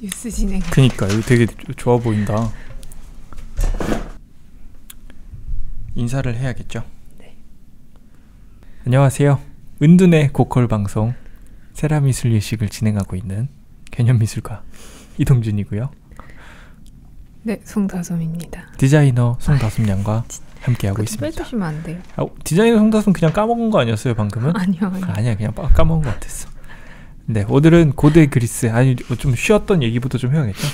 뉴스 진행. 그니까 여기 되게 좋아 보인다. 인사를 해야겠죠. 네. 안녕하세요. 은둔의 고퀄 방송 세라미술 예식을 진행하고 있는 개념미술가 이동준이고요. 네, 송다솜입니다. 디자이너 송다솜양과 함께하고 있습니다. 빼주시면 안 돼요. 디자이너 송다솜 그냥 까먹은 거 아니었어요 방금은? 아니요. 아니야, 그냥 까먹은 거 같았어. 네, 오늘은 고대 그리스, 아니 좀 쉬었던 얘기부터 좀 해야겠죠.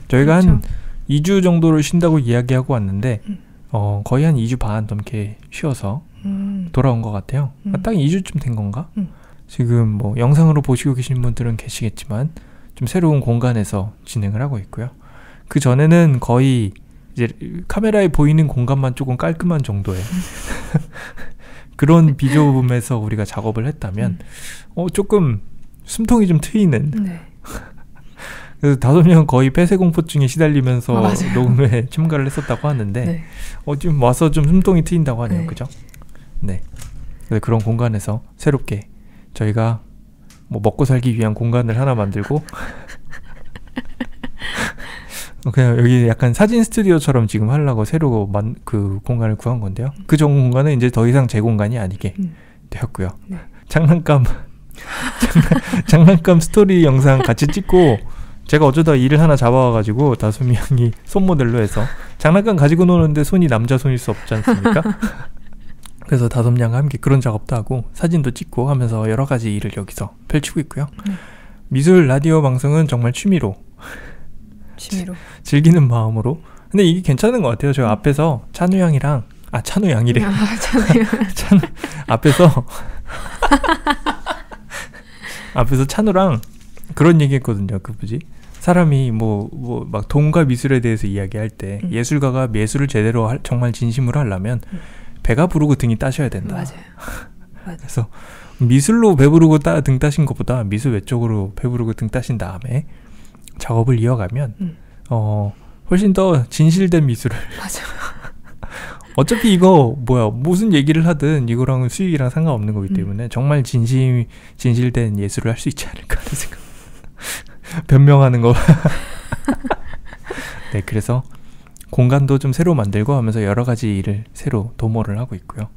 저희가 그렇죠. 한 2주 정도를 쉰다고 이야기하고 왔는데 거의 한 2주 반 넘게 쉬어서 돌아온 것 같아요. 딱 2주쯤 된 건가? 지금 뭐 영상으로 보시고 계신 분들은 계시겠지만 좀 새로운 공간에서 진행을 하고 있고요. 그 전에는 거의 이제 카메라에 보이는 공간만 조금 깔끔한 정도의 그런 비좁음에서 우리가 작업을 했다면 조금 숨통이 좀 트이는. 네. 그래서 5명 거의 폐쇄공포증에 시달리면서 맞아요. 녹음에 참가를 했었다고 하는데 네. 지금 와서 좀 숨통이 트인다고 하네요. 네. 그죠? 네. 그래서 그런 공간에서 새롭게 저희가 뭐 먹고 살기 위한 공간을 하나 만들고 그냥 여기 약간 사진 스튜디오처럼 지금 하려고 새로 그 공간을 구한 건데요. 그 전 공간은 이제 더 이상 제 공간이 아니게 되었고요. 네. 장난감 스토리 영상 같이 찍고 제가 어쩌다 일을 하나 잡아와가지고 다솜이 형이 손모델로 해서 장난감 가지고 노는데 손이 남자 손일 수 없지 않습니까? 그래서 다솜 양과 함께 그런 작업도 하고 사진도 찍고 하면서 여러 가지 일을 여기서 펼치고 있고요. 미술 라디오 방송은 정말 취미로 즐기는 마음으로. 근데 이게 괜찮은 것 같아요. 제가 앞에서 찬우 양이랑 찬우 양이래. 앞에서 찬우랑 그런 얘기했거든요. 그 뭐지? 사람이 막 돈과 미술에 대해서 이야기할 때 예술가가 예술을 제대로 정말 진심으로 하려면 배가 부르고 등이 따셔야 된다. 맞아요. 그래서 미술로 배부르고 등 따신 것보다 미술 외적으로 배부르고 등 따신 다음에 작업을 이어가면 훨씬 더 진실된 미술을. 맞아요. 어차피 이거 무슨 얘기를 하든 이거랑은 수익이랑 상관없는 거기 때문에 정말 진실된 예술을 할 수 있지 않을까 하는 생각. 변명하는 거. 네, 그래서 공간도 좀 새로 만들고 하면서 여러 가지 일을 새로 도모를 하고 있고요.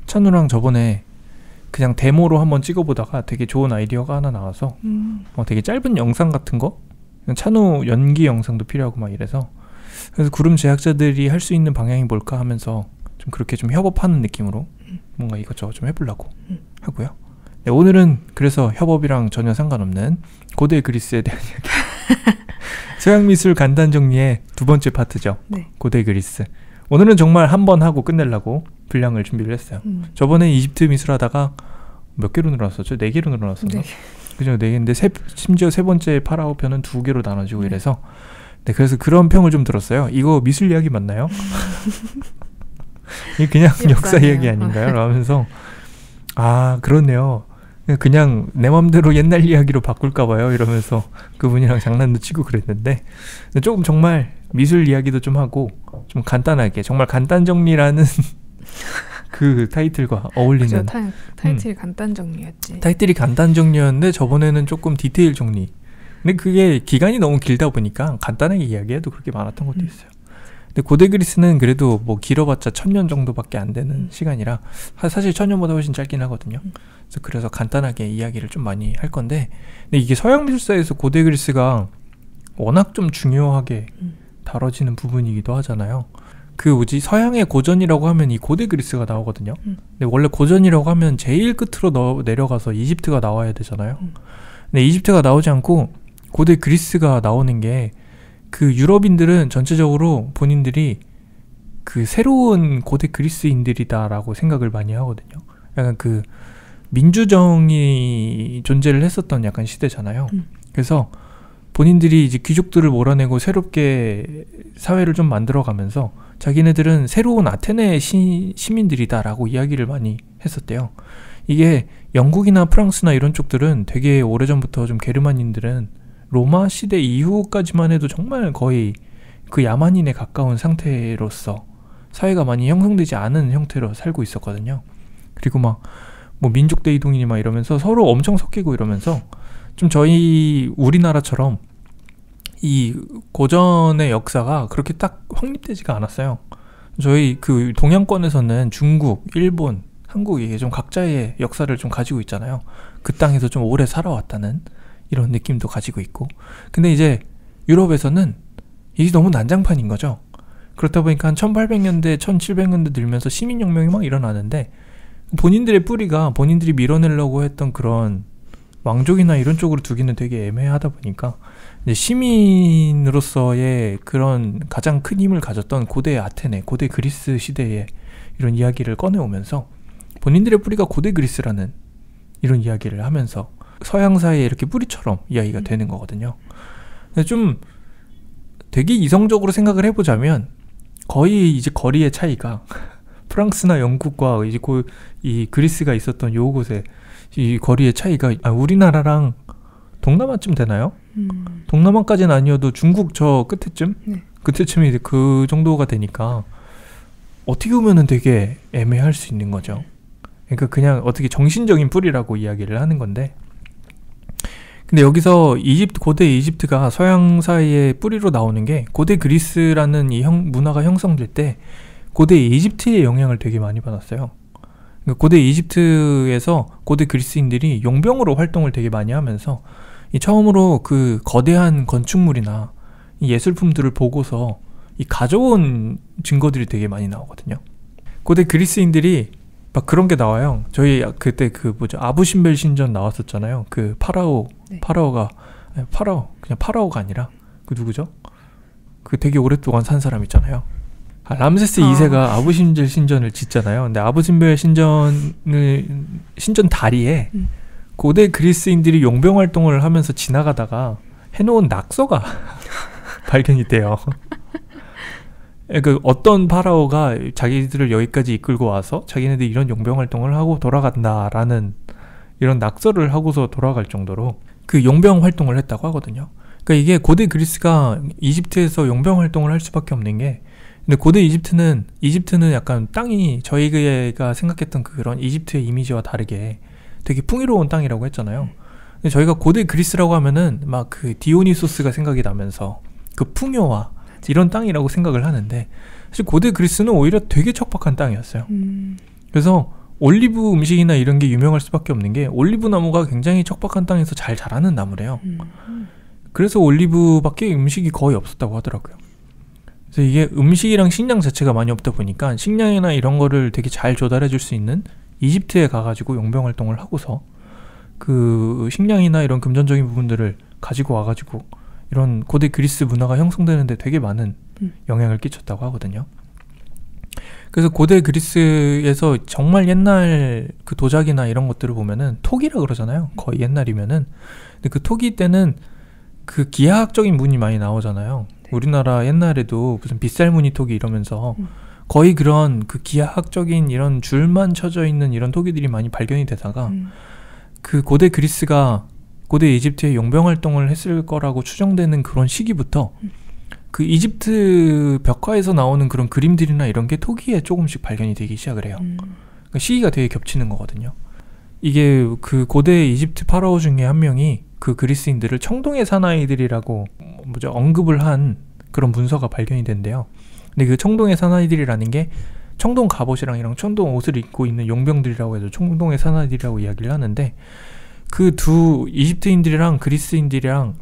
찬우랑 저번에 그냥 데모로 한번 찍어보다가 되게 좋은 아이디어가 하나 나와서 되게 짧은 영상 같은 거, 찬우 연기 영상도 필요하고 막 이래서, 그래서 구름 제작자들이 할 수 있는 방향이 뭘까 하면서 좀 그렇게 좀 협업하는 느낌으로 뭔가 이것저것 좀 해보려고 하고요. 네, 오늘은 그래서 협업이랑 전혀 상관없는 고대 그리스에 대한 이야기. 서양미술 간단 정리의 두 번째 파트죠. 네. 고대 그리스. 오늘은 정말 한 번 하고 끝내려고 분량을 준비를 했어요. 저번에 이집트 미술 하다가 몇 개로 늘어났었죠? 4개로 늘어났었나? 4개. 그죠? 4개인데 심지어 세 번째 파라오 편은 2개로 나눠지고 이래서 네, 그래서 그런 평을 좀 들었어요. 이거 미술 이야기 맞나요? 이게 그냥 역사 이야기 아닌가요? 라면서 그렇네요. 그냥 내 맘대로 옛날 이야기로 바꿀까봐요. 이러면서 그분이랑 장난도 치고 그랬는데 조금 정말 미술 이야기도 좀 하고 좀 간단하게 정말 간단 정리라는 그 타이틀과 어울리는. 그죠, 타이틀이 간단 정리였지. 타이틀이 간단 정리였는데 저번에는 조금 디테일 정리. 근데 그게 기간이 너무 길다 보니까 간단하게 이야기해도 그렇게 많았던 것도 있어요. 근데 고대 그리스는 그래도 뭐 길어봤자 1000년 정도밖에 안 되는 시간이라 사실 1000년보다 훨씬 짧긴 하거든요. 그래서 간단하게 이야기를 좀 많이 할 건데, 근데 이게 서양 미술사에서 고대 그리스가 워낙 좀 중요하게 다뤄지는 부분이기도 하잖아요. 그 뭐지, 서양의 고전이라고 하면 이 고대 그리스가 나오거든요. 근데 원래 고전이라고 하면 제일 끝으로 내려가서 이집트가 나와야 되잖아요. 근데 이집트가 나오지 않고 고대 그리스가 나오는 게, 그 유럽인들은 전체적으로 본인들이 그 새로운 고대 그리스인들이다라고 생각을 많이 하거든요. 약간 그 민주정이 존재를 했었던 약간 시대잖아요. 그래서 본인들이 이제 귀족들을 몰아내고 새롭게 사회를 좀 만들어가면서 자기네들은 새로운 아테네 시민들이다라고 이야기를 많이 했었대요. 이게 영국이나 프랑스나 이런 쪽들은 되게 오래전부터 좀 게르만인들은 로마 시대 이후까지만 해도 정말 거의 그 야만인에 가까운 상태로서 사회가 많이 형성되지 않은 형태로 살고 있었거든요. 그리고 막 뭐 민족대 이동이니 막 이러면서 서로 엄청 섞이고 이러면서 좀 우리나라처럼 이 고전의 역사가 그렇게 딱 확립되지가 않았어요. 저희 그 동양권에서는 중국, 일본, 한국이 좀 각자의 역사를 좀 가지고 있잖아요. 그 땅에서 좀 오래 살아왔다는 이런 느낌도 가지고 있고. 근데 이제 유럽에서는 이게 너무 난장판인 거죠. 그렇다 보니까 한 1800년대, 1700년대 들면서 시민혁명이 막 일어나는데 본인들의 뿌리가 본인들이 밀어내려고 했던 그런 왕족이나 이런 쪽으로 두기는 되게 애매하다 보니까 이제 시민으로서의 그런 가장 큰 힘을 가졌던 고대 아테네, 고대 그리스 시대의 이런 이야기를 꺼내오면서 본인들의 뿌리가 고대 그리스라는 이런 이야기를 하면서 서양사의 이렇게 뿌리처럼 이야기가 되는 거거든요. 좀 되게 이성적으로 생각을 해보자면 거의 이제 거리의 차이가 프랑스나 영국과 이제 이 그리스가 있었던 요곳의 이 거리의 차이가 우리나라랑 동남아쯤 되나요? 동남아까지는 아니어도 중국 저 끝에쯤? 네. 그때쯤이 그 정도가 되니까 어떻게 보면은 되게 애매할 수 있는 거죠. 그러니까 그냥 어떻게 정신적인 뿌리라고 이야기를 하는 건데, 근데 여기서 고대 이집트가 서양사의 뿌리로 나오는 게 고대 그리스라는 이 문화가 형성될 때 고대 이집트의 영향을 되게 많이 받았어요. 그러니까 고대 이집트에서 고대 그리스인들이 용병으로 활동을 되게 많이 하면서 처음으로 그 거대한 건축물이나 이 예술품들을 보고서 이 가져온 증거들이 되게 많이 나오거든요. 고대 그리스인들이 막 그런 게 나와요. 저희 그때 그 아부신벨 신전 나왔었잖아요. 그 네. 파라오가 아니라 그 누구죠? 그 되게 오랫동안 산 사람 있잖아요. 람세스 2세가 아부신벨 신전을 짓잖아요. 근데 아부신벨 신전 다리에 고대 그리스인들이 용병 활동을 하면서 지나가다가 해놓은 낙서가 발견이 돼요. 그 어떤 파라오가 자기들을 여기까지 이끌고 와서 자기네들이 이런 용병 활동을 하고 돌아간다라는 이런 낙서를 하고서 돌아갈 정도로 그 용병 활동을 했다고 하거든요. 그러니까 이게 고대 그리스가 이집트에서 용병 활동을 할 수밖에 없는 게, 근데 고대 이집트는 약간 땅이 저희가 생각했던 그런 이집트의 이미지와 다르게 되게 풍요로운 땅이라고 했잖아요. 근데 저희가 고대 그리스라고 하면은 막 그 디오니소스가 생각이 나면서 그 풍요와 이런 땅이라고 생각을 하는데, 사실 고대 그리스는 오히려 되게 척박한 땅이었어요. 그래서 올리브 음식이나 이런 게 유명할 수밖에 없는 게 올리브 나무가 굉장히 척박한 땅에서 잘 자라는 나무래요. 그래서 올리브밖에 음식이 거의 없었다고 하더라고요. 그래서 이게 음식이랑 식량 자체가 많이 없다 보니까 식량이나 이런 거를 되게 잘 조달해 줄 수 있는 이집트에 가가지고 용병 활동을 하고서 그 식량이나 이런 금전적인 부분들을 가지고 와가지고 이런 고대 그리스 문화가 형성되는데 되게 많은 영향을 끼쳤다고 하거든요. 그래서 고대 그리스에서 정말 옛날 그 도자기나 이런 것들을 보면은 토기라 그러잖아요. 거의 옛날이면은. 근데 그 토기 때는 그 기하학적인 문이 많이 나오잖아요. 우리나라 옛날에도 무슨 빗살무늬 토기 이러면서 거의 그런 그 기하학적인 이런 줄만 쳐져 있는 이런 토기들이 많이 발견이 되다가 그 고대 그리스가 고대 이집트의 용병 활동을 했을 거라고 추정되는 그런 시기부터 그 이집트 벽화에서 나오는 그런 그림들이나 이런 게 토기에 조금씩 발견이 되기 시작을 해요. 그러니까 시기가 되게 겹치는 거거든요. 이게 그 고대 이집트 파라오 중에 한 명이 그 그리스인들을 청동의 사나이들이라고 언급을 한 그런 문서가 발견이 된대요. 근데 그 청동의 사나이들이라는 게 청동 갑옷이랑 이런 청동 옷을 입고 있는 용병들이라고 해서 청동의 사나이들이라고 이야기를 하는데, 그 두 이집트인들이랑 그리스인들이랑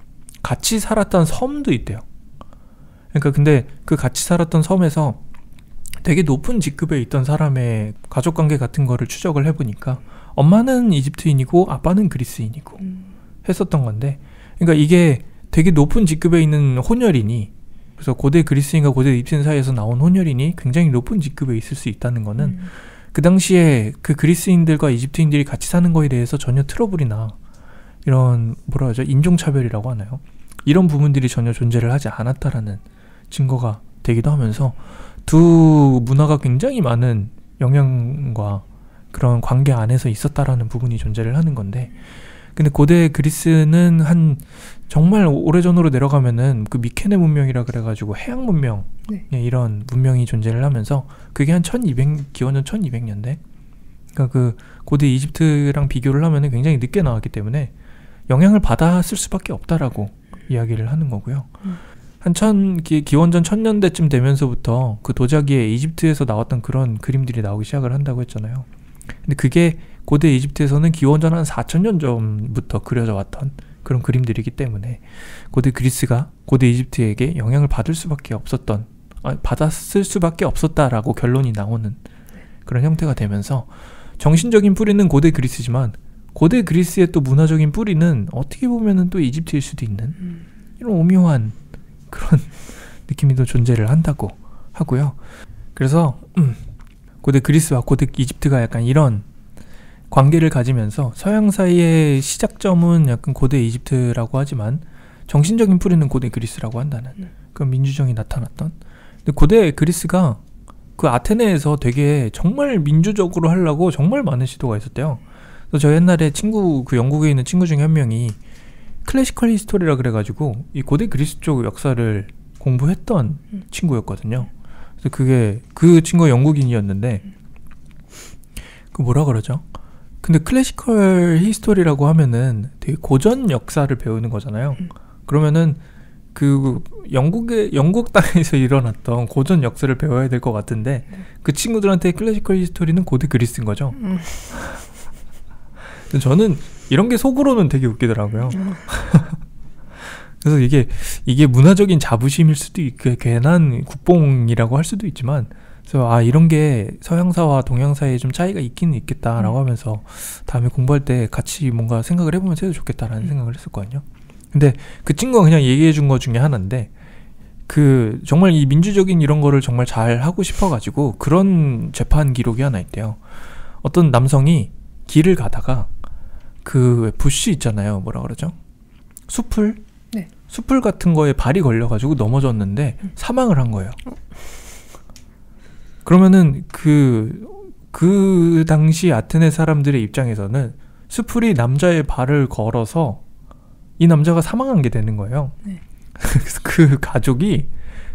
같이 살았던 섬도 있대요. 그러니까 근데 그 같이 살았던 섬에서 되게 높은 직급에 있던 사람의 가족관계 같은 거를 추적을 해보니까 엄마는 이집트인이고 아빠는 그리스인이고 했었던 건데, 그러니까 이게 되게 높은 직급에 있는 혼혈이니, 그래서 고대 그리스인과 고대 이집트인 사이에서 나온 혼혈이니 굉장히 높은 직급에 있을 수 있다는 거는 그 당시에 그 그리스인들과 이집트인들이 같이 사는 거에 대해서 전혀 트러블이나 이런 뭐라 하죠? 인종차별이라고 하나요? 이런 부분들이 전혀 존재를 하지 않았다라는 증거가 되기도 하면서 두 문화가 굉장히 많은 영향과 그런 관계 안에서 있었다라는 부분이 존재를 하는 건데, 근데 고대 그리스는 한 정말 오래전으로 내려가면은 그 미케네 문명이라 그래가지고 해양 문명, 네. 이런 문명이 존재를 하면서 그게 한 기원전 1200년대, 그러니까 그 고대 이집트랑 비교를 하면은 굉장히 늦게 나왔기 때문에 영향을 받았을 수밖에 없다라고 이야기를 하는 거고요. 기원전 1000년대쯤 되면서부터 그 도자기에 이집트에서 나왔던 그런 그림들이 나오기 시작을 한다고 했잖아요. 근데 그게 고대 이집트에서는 기원전 한 4000년 전부터 그려져 왔던 그런 그림들이기 때문에 고대 그리스가 고대 이집트에게 영향을 받았을 수밖에 없었다라고 결론이 나오는 그런 형태가 되면서 정신적인 뿌리는 고대 그리스지만 고대 그리스의 또 문화적인 뿌리는 어떻게 보면은 또 이집트일 수도 있는 이런 오묘한 그런 느낌이 또 존재를 한다고 하고요. 그래서 고대 그리스와 고대 이집트가 약간 이런 관계를 가지면서 서양 사이의 시작점은 약간 고대 이집트라고 하지만 정신적인 뿌리는 고대 그리스라고 한다는 그런 민주정이 나타났던. 근데 고대 그리스가 그 아테네에서 되게 정말 민주적으로 하려고 정말 많은 시도가 있었대요. 그래서 저 옛날에 그 영국에 있는 친구 중에 한 명이 클래시컬 히스토리라 그래가지고 이 고대 그리스 쪽 역사를 공부했던 친구였거든요. 그래서 그 친구가 영국인이었는데 그 뭐라 그러죠? 근데 클래시컬 히스토리라고 하면은 되게 고전 역사를 배우는 거잖아요. 그러면은 그 영국 땅에서 일어났던 고전 역사를 배워야 될 것 같은데 그 친구들한테 클래시컬 히스토리는 고대 그리스인 거죠. 저는 이런 게 속으로는 되게 웃기더라고요. 그래서 이게 문화적인 자부심일 수도 있고 괜한 국뽕이라고 할 수도 있지만 그래서 이런 게 서양사와 동양사에 좀 차이가 있기는 있겠다라고 하면서 다음에 공부할 때 같이 뭔가 생각을 해보면서 해도 좋겠다라는 생각을 했었거든요. 근데 그 친구가 그냥 얘기해 준 것 중에 하나인데 그 정말 이 민주적인 이런 거를 정말 잘 하고 싶어가지고 그런 재판 기록이 하나 있대요. 어떤 남성이 길을 가다가 그 부시 있잖아요. 뭐라 그러죠? 숲을? 네. 숲을 같은 거에 발이 걸려가지고 넘어졌는데 사망을 한 거예요. 그러면은 그 당시 아테네 사람들의 입장에서는 수풀이 남자의 발을 걸어서 이 남자가 사망한 게 되는 거예요. 네. 그래서 그 가족이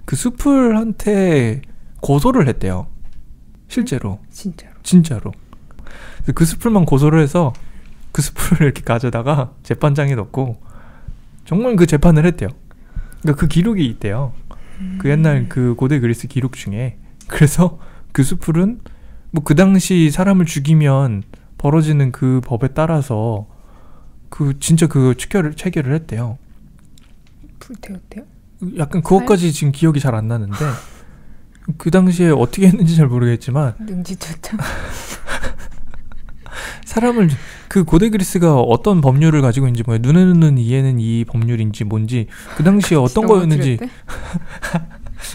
그 수풀한테 고소를 했대요. 실제로. 진짜로. 그 수풀만 고소를 해서 그 수풀을 이렇게 가져다가 재판장에 넣고 정말 그 재판을 했대요. 그러니까 그 기록이 있대요. 그 옛날 그 고대 그리스 기록 중에. 그래서 그 수풀은 뭐 그 당시 사람을 죽이면 벌어지는 그 법에 따라서 진짜 체결을 했대요. 불태웠대요? 약간 그것까지 지금 기억이 잘 안 나는데 그 당시에 어떻게 했는지 잘 모르겠지만 능지처참 사람을 그 고대 그리스가 어떤 법률을 가지고 있는지 눈에는 이해는 이 법률인지 뭔지 그 당시에 어떤 거였는지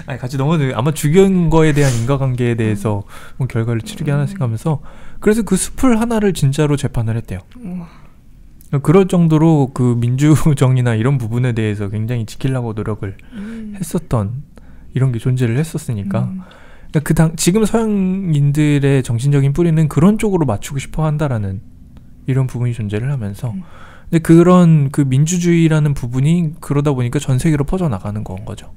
아니 같이 넘어져 아마 죽인 거에 대한 인과관계에 대해서 결과를 치르게 하나씩 하면서 그래서 그 숲을 하나를 진짜로 재판을 했대요. 그럴 정도로 그 민주정이나 이런 부분에 대해서 굉장히 지키려고 노력을 했었던 이런 게 존재를 했었으니까 그러니까 지금 서양인들의 정신적인 뿌리는 그런 쪽으로 맞추고 싶어 한다라는 이런 부분이 존재를 하면서 근데 그런 그 민주주의라는 부분이 그러다 보니까 전 세계로 퍼져나가는 건 거죠.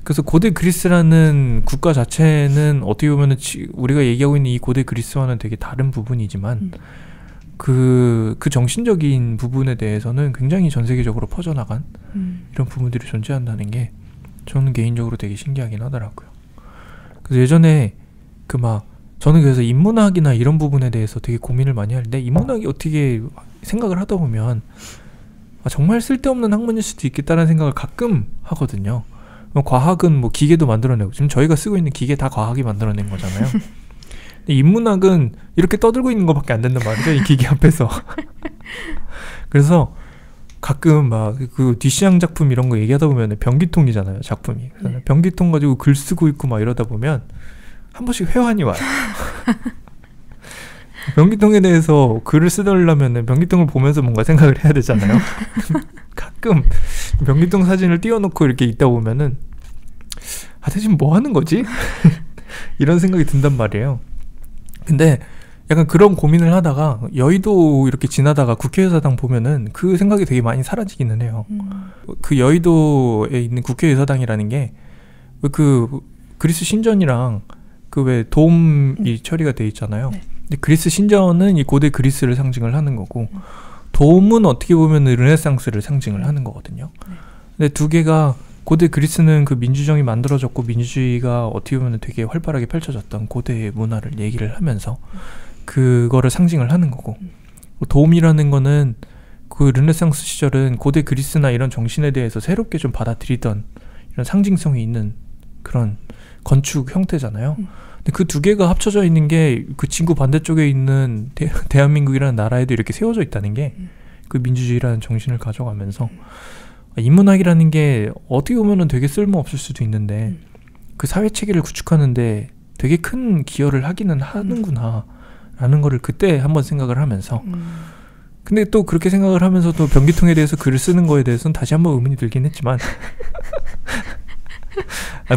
그래서 고대 그리스라는 국가 자체는 어떻게 보면 우리가 얘기하고 있는 이 고대 그리스와는 되게 다른 부분이지만 그 정신적인 부분에 대해서는 굉장히 전 세계적으로 퍼져나간 이런 부분들이 존재한다는 게 저는 개인적으로 되게 신기하긴 하더라고요. 그래서 예전에 저는 그래서 인문학이나 이런 부분에 대해서 되게 고민을 많이 하는데 인문학이 어떻게 생각을 하다 보면 정말 쓸데없는 학문일 수도 있겠다는 생각을 가끔 하거든요. 과학은 뭐 기계도 만들어내고 지금 저희가 쓰고 있는 기계 다 과학이 만들어낸 거잖아요. 근데 인문학은 이렇게 떠들고 있는 것밖에 안 된단 말이죠. 이 기계 앞에서. 그래서 가끔 그 뒷시향 작품 이런 거 얘기하다 보면 변기통이잖아요. 작품이. 그래서 변기통 가지고 글 쓰고 있고 막 이러다 보면 한 번씩 회환이 와요. 변기통에 대해서 글을 쓰려면 변기통을 보면서 뭔가 생각을 해야 되잖아요. 가끔 변기통 사진을 띄워놓고 이렇게 있다 보면은 대체 뭐 하는 거지? 이런 생각이 든단 말이에요. 근데 약간 그런 고민을 하다가 여의도 이렇게 지나다가 국회의사당 보면은 그 생각이 되게 많이 사라지기는 해요. 그 여의도에 있는 국회의사당이라는 게 그 그리스 신전이랑 그 왜 돔이 처리가 돼 있잖아요. 근데 그리스 신전은 이 고대 그리스를 상징을 하는 거고 돔은 어떻게 보면 르네상스를 상징을 하는 거거든요. 근데 두 개가 고대 그리스는 그 민주정이 만들어졌고 민주주의가 어떻게 보면 되게 활발하게 펼쳐졌던 고대 문화를 얘기를 하면서 그거를 상징을 하는 거고, 도움이라는 거는 그 르네상스 시절은 고대 그리스나 이런 정신에 대해서 새롭게 좀 받아들이던 이런 상징성이 있는 그런 건축 형태잖아요. 근데 그 두 개가 합쳐져 있는 게 그 친구 반대쪽에 있는 대한민국이라는 나라에도 이렇게 세워져 있다는 게 그 민주주의라는 정신을 가져가면서 인문학이라는 게 어떻게 보면은 되게 쓸모없을 수도 있는데 그 사회체계를 구축하는데 되게 큰 기여를 하기는 하는구나 라는 거를 그때 한번 생각을 하면서, 근데 또 그렇게 생각을 하면서도 변기통에 대해서 글을 쓰는 거에 대해서는 다시 한번 의문이 들긴 했지만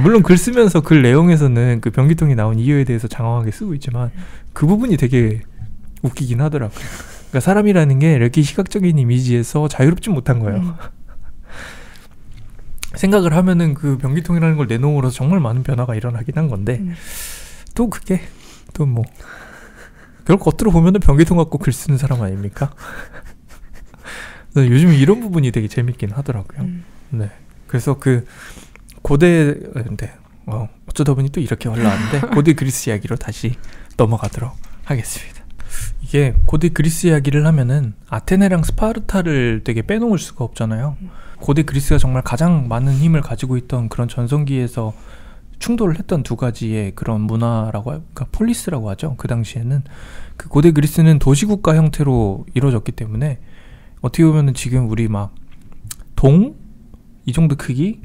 물론 글 쓰면서 글 내용에서는 그 변기통이 나온 이유에 대해서 장황하게 쓰고 있지만 그 부분이 되게 웃기긴 하더라고요. 그러니까 사람이라는 게 이렇게 시각적인 이미지에서 자유롭지 못한 거예요. 생각을 하면은 그 변기통이라는 걸 내놓음으로써 정말 많은 변화가 일어나긴 한 건데 또 그게 또 뭐 결국 겉으로 보면은 변기통 갖고 글 쓰는 사람 아닙니까? 요즘 이런 부분이 되게 재밌긴 하더라고요. 네, 그래서 그 고대, 네, 어쩌다 보니 또 이렇게 올라왔는데 고대 그리스 이야기로 다시 넘어가도록 하겠습니다. 이게 고대 그리스 이야기를 하면은 아테네랑 스파르타를 되게 빼놓을 수가 없잖아요. 고대 그리스가 정말 가장 많은 힘을 가지고 있던 그런 전성기에서 충돌을 했던 두 가지의 그런 문화라고, 그러니까 폴리스라고 하죠. 그 당시에는 그 고대 그리스는 도시국가 형태로 이루어졌기 때문에 어떻게 보면은 지금 우리 막 동? 이 정도 크기?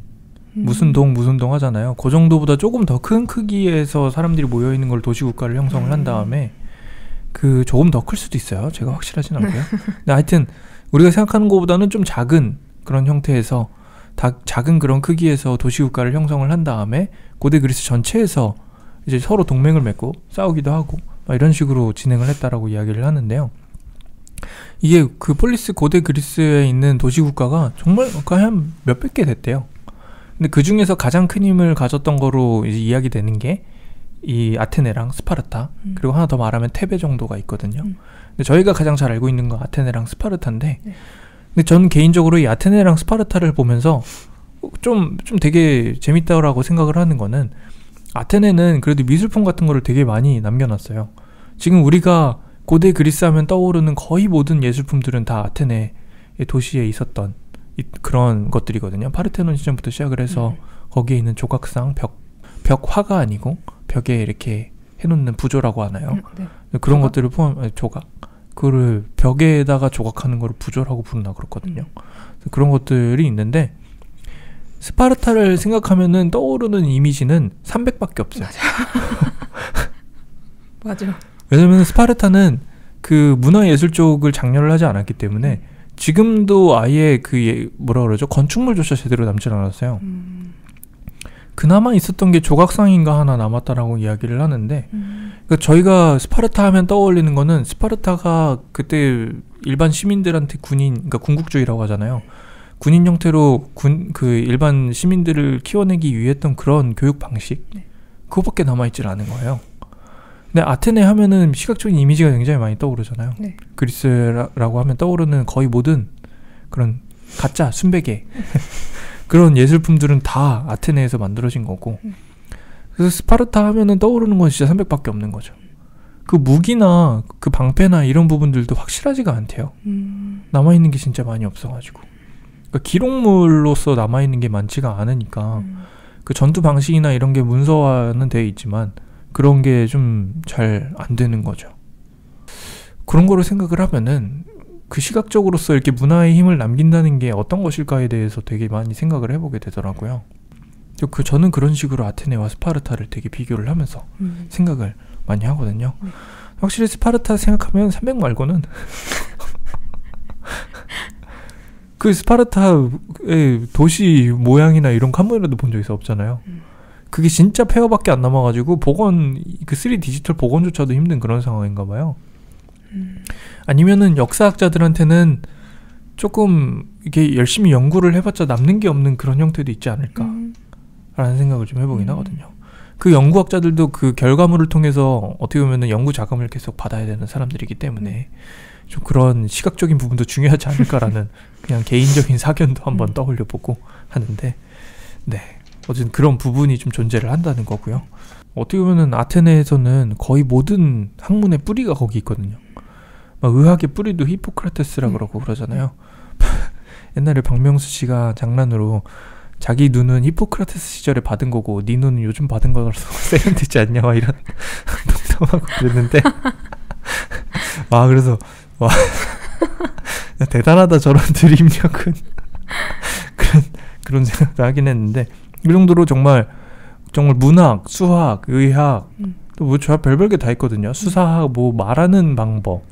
무슨 동 하잖아요. 그 정도보다 조금 더 큰 크기에서 사람들이 모여있는 걸 도시국가를 형성을 한 다음에 그 조금 더 클 수도 있어요. 제가 확실하진 않고요. 근데 하여튼 우리가 생각하는 것보다는 좀 작은 그런 형태에서 작은 그런 크기에서 도시국가를 형성을 한 다음에 고대 그리스 전체에서 이제 서로 동맹을 맺고 싸우기도 하고 막 이런 식으로 진행을 했다라고 이야기를 하는데요. 이게 그 폴리스 고대 그리스에 있는 도시국가가 정말 거의 한 몇백 개 됐대요. 근데 그 중에서 가장 큰 힘을 가졌던 거로 이제 이야기되는 게 이 아테네랑 스파르타, 그리고 하나 더 말하면 테베 정도가 있거든요. 근데 저희가 가장 잘 알고 있는 건 아테네랑 스파르타인데, 근데 전 개인적으로 이 아테네랑 스파르타를 보면서 좀 되게 재밌다고 생각을 하는 거는, 아테네는 그래도 미술품 같은 거를 되게 많이 남겨놨어요. 지금 우리가 고대 그리스 하면 떠오르는 거의 모든 예술품들은 다 아테네 도시에 있었던 그런 것들이거든요. 파르테논 시점부터 시작을 해서 거기에 있는 조각상, 벽화가 아니고 벽에 이렇게 해놓는 부조라고 하나요? 네. 그런 조각? 것들을 조각. 그거를 벽에다가 조각하는 거를 부조라고 부르나 그렇거든요. 그런 것들이 있는데, 스파르타를 생각하면은 떠오르는 이미지는 300밖에 없어요. 맞아. 왜냐면 스파르타는 그 문화예술 쪽을 장려를 하지 않았기 때문에 지금도 아예 그 뭐라 그러죠? 건축물조차 제대로 남질 않았어요. 그나마 있었던 게 조각상인가 하나 남았다라고 이야기를 하는데, 그러니까 저희가 스파르타 하면 떠올리는 거는 스파르타가 그때 일반 시민들한테 그러니까 군국주의라고 하잖아요. 군인 형태로 그 일반 시민들을 키워내기 위해 했던 그런 교육 방식, 그거밖에 남아있질 않은 거예요. 근데 아테네 하면은 시각적인 이미지가 굉장히 많이 떠오르잖아요. 네. 그리스라고 하면 떠오르는 거의 모든 그런 가짜 순백의 그런 예술품들은 다 아테네에서 만들어진 거고, 그래서 스파르타 하면은 떠오르는 건 진짜 300밖에 없는 거죠. 그 무기나 그 방패나 이런 부분들도 확실하지가 않대요. 남아있는 게 진짜 많이 없어가지고, 그러니까 기록물로서 남아있는 게 많지가 않으니까 그 전투 방식이나 이런 게 문서화는 되어 있지만 그런 게 좀 잘 안 되는 거죠. 그런 거를 생각을 하면은 그 시각적으로서 이렇게 문화의 힘을 남긴다는 게 어떤 것일까에 대해서 되게 많이 생각을 해보게 되더라고요. 저는 그런 식으로 아테네와 스파르타를 되게 비교를 하면서 생각을 많이 하거든요. 확실히 스파르타 생각하면 300 말고는 그 스파르타의 도시 모양이나 이런 거 한 번이라도 본 적 없잖아요. 그게 진짜 폐허밖에 안 남아가지고 그 3 디지털 복원조차도 힘든 그런 상황인가 봐요. 아니면은 역사학자들한테는 조금 이렇게 열심히 연구를 해봤자 남는 게 없는 그런 형태도 있지 않을까 라는 생각을 좀 해보긴 하거든요. 그 연구학자들도 그 결과물을 통해서 어떻게 보면은 연구 자금을 계속 받아야 되는 사람들이기 때문에 좀 그런 시각적인 부분도 중요하지 않을까라는 그냥 개인적인 사견도 한번 떠올려보고 하는데, 네, 어쨌든 그런 부분이 좀 존재를 한다는 거고요. 어떻게 보면은 아테네에서는 거의 모든 학문의 뿌리가 거기 있거든요. 막 의학의 뿌리도 히포크라테스라 그러고 그러잖아요. 옛날에 박명수 씨가 장난으로 자기 눈은 히포크라테스 시절에 받은 거고 네 눈은 요즘 받은 거라서 세련되지 않냐 막 이런 농담하고 그랬는데 와, 그래서 와 대단하다 저런 드립력은 그런 생각도 하긴 했는데, 이 정도로 정말 문학, 수학, 의학 또 뭐 저 별별 게 다 있거든요. 수사학, 뭐 말하는 방법,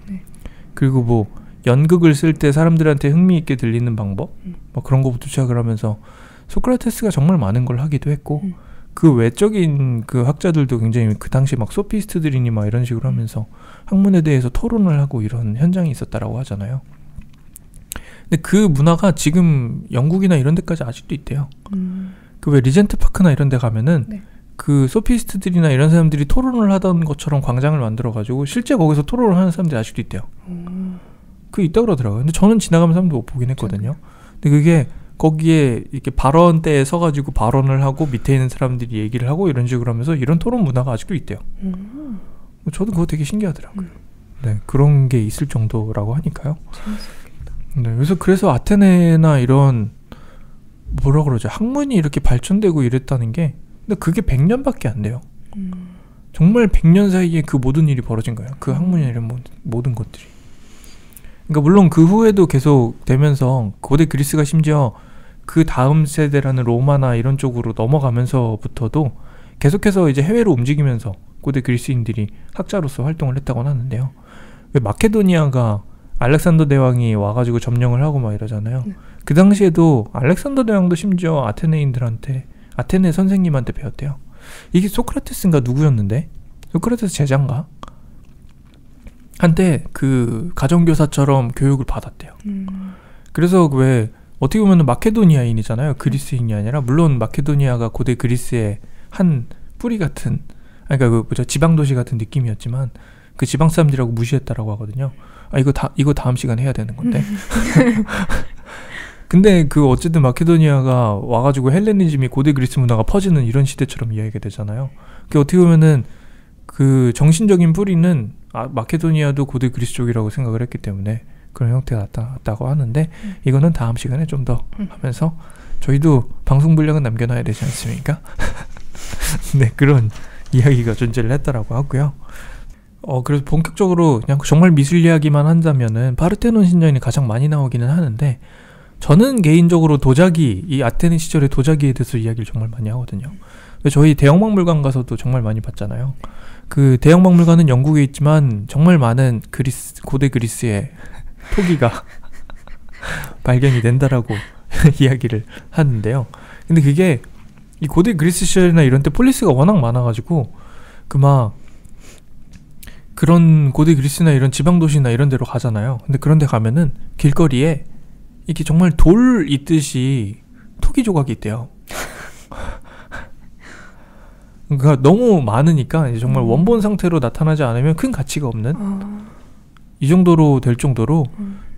그리고 뭐 연극을 쓸 때 사람들한테 흥미있게 들리는 방법, 뭐 그런 거부터 시작을 하면서 소크라테스가 정말 많은 걸 하기도 했고, 그 외적인 그 학자들도 굉장히 그 당시 막 소피스트들이니 막 이런 식으로 하면서 학문에 대해서 토론을 하고 이런 현장이 있었다라고 하잖아요. 근데 그 문화가 지금 영국이나 이런 데까지 아직도 있대요. 그 왜 리젠트 파크나 이런 데 가면은 그 소피스트들이나 이런 사람들이 토론을 하던 것처럼 광장을 만들어가지고 실제 거기서 토론을 하는 사람들이 아직도 있대요. 그게 있다 그러더라고요. 근데 저는 지나가면서 한번 못 보긴 했거든요. 근데 그게 거기에 이렇게 발언대에 서가지고 발언을 하고 밑에 있는 사람들이 얘기를 하고 이런 식으로 하면서 이런 토론 문화가 아직도 있대요. 저도 그거 되게 신기하더라고요. 네, 그런 게 있을 정도라고 하니까요. 네, 그래서 아테네나 이런 뭐라 그러죠, 학문이 이렇게 발전되고 이랬다는 게, 근데 그게 100년밖에 안 돼요. 정말 100년 사이에 그 모든 일이 벌어진 거예요. 그 학문이나 이런 모든 것들이. 그러니까 물론 그 후에도 계속 되면서 고대 그리스가 심지어 그 다음 세대라는 로마나 이런 쪽으로 넘어가면서부터도 계속해서 이제 해외로 움직이면서 고대 그리스인들이 학자로서 활동을 했다고 하는데요. 왜 마케도니아가 알렉산더 대왕이 와가지고 점령을 하고 막 이러잖아요. 그 당시에도 알렉산더 대왕도 심지어 아테네 선생님한테 배웠대요. 이게 소크라테스인가 누구였는데, 소크라테스 제자인가 한때 그 가정교사처럼 교육을 받았대요. 그래서 왜 어떻게 보면 마케도니아인이잖아요. 그리스인이 아니라. 물론 마케도니아가 고대 그리스의 한 뿌리 같은, 그러니까 그 지방도시 같은 느낌이었지만 그 지방 사람들이라고 무시했다라고 하거든요. 이거 다음 시간에 해야 되는 건데. 근데 그 어쨌든 마케도니아가 와가지고 헬레니즘이 고대 그리스 문화가 퍼지는 이런 시대처럼 이야기가 되잖아요. 그게 어떻게 보면은 그 정신적인 뿌리는 마케도니아도 고대 그리스 쪽이라고 생각을 했기 때문에 그런 형태가 나타났다고 하는데, 이거는 다음 시간에 좀 더 하면서 저희도 방송 분량은 남겨놔야 되지 않습니까? 네, 그런 이야기가 존재를 했다라고 하고요. 그래서 본격적으로 그냥 정말 미술 이야기만 한다면은 파르테논 신전이 가장 많이 나오기는 하는데, 저는 개인적으로 이 아테네 시절의 도자기에 대해서 이야기를 정말 많이 하거든요. 저희 대형박물관 가서도 정말 많이 봤잖아요. 그 대형박물관은 영국에 있지만 정말 많은 고대 그리스의 토기가 발견이 된다라고 이야기를 하는데요. 근데 그게 이 고대 그리스 시절이나 이런 때 폴리스가 워낙 많아가지고 그런 고대 그리스나 이런 지방도시나 이런 데로 가잖아요. 근데 그런 데 가면은 길거리에 이렇게 정말 돌 있듯이 토기 조각이 있대요. 그러니까 너무 많으니까 이제 정말 원본 상태로 나타나지 않으면 큰 가치가 없는 이 정도로 될 정도로